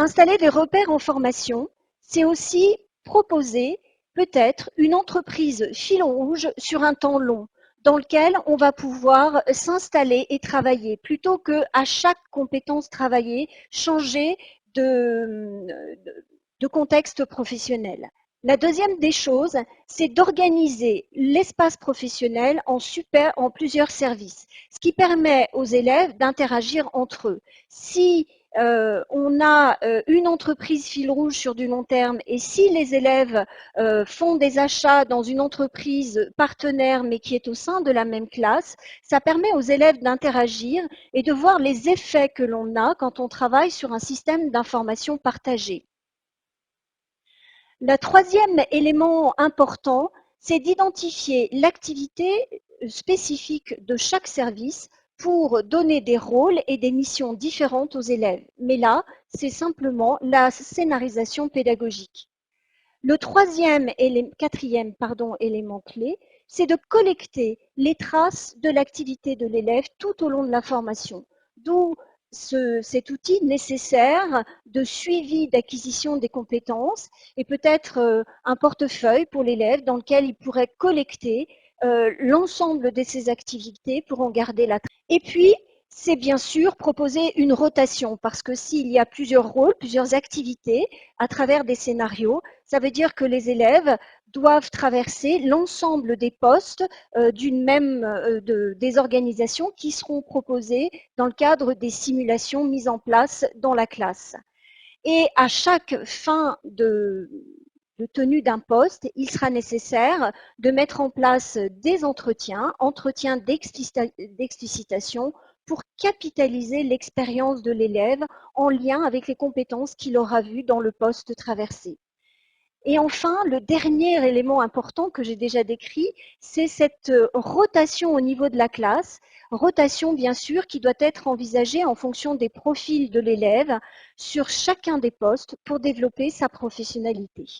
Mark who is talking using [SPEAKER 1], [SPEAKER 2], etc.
[SPEAKER 1] Installer des repères en formation, c'est aussi proposer peut-être une entreprise fil rouge sur un temps long, dans lequel on va pouvoir s'installer et travailler, plutôt que à chaque compétence travaillée, changer de contexte professionnel. La deuxième des choses, c'est d'organiser l'espace professionnel en plusieurs services, ce qui permet aux élèves d'interagir entre eux. Si on a une entreprise fil rouge sur du long terme et si les élèves font des achats dans une entreprise partenaire mais qui est au sein de la même classe, ça permet aux élèves d'interagir et de voir les effets que l'on a quand on travaille sur un système d'information partagé. Le troisième élément important, c'est d'identifier l'activité spécifique de chaque service pour donner des rôles et des missions différentes aux élèves. Mais là, c'est simplement la scénarisation pédagogique. Le quatrième élément clé, c'est de collecter les traces de l'activité de l'élève tout au long de la formation. D'où cet outil nécessaire de suivi d'acquisition des compétences et peut-être un portefeuille pour l'élève dans lequel il pourrait collecter l'ensemble de ses activités pour en garder la trace. Et puis, c'est bien sûr proposer une rotation parce que s'il y a plusieurs rôles, plusieurs activités à travers des scénarios, ça veut dire que les élèves doivent traverser l'ensemble des postes des organisations qui seront proposées dans le cadre des simulations mises en place dans la classe. Et à chaque fin de tenue d'un poste, il sera nécessaire de mettre en place des entretiens d'explicitation pour capitaliser l'expérience de l'élève en lien avec les compétences qu'il aura vues dans le poste traversé. Et enfin, le dernier élément important que j'ai déjà décrit, c'est cette rotation au niveau de la classe, rotation bien sûr qui doit être envisagée en fonction des profils de l'élève sur chacun des postes pour développer sa professionnalité.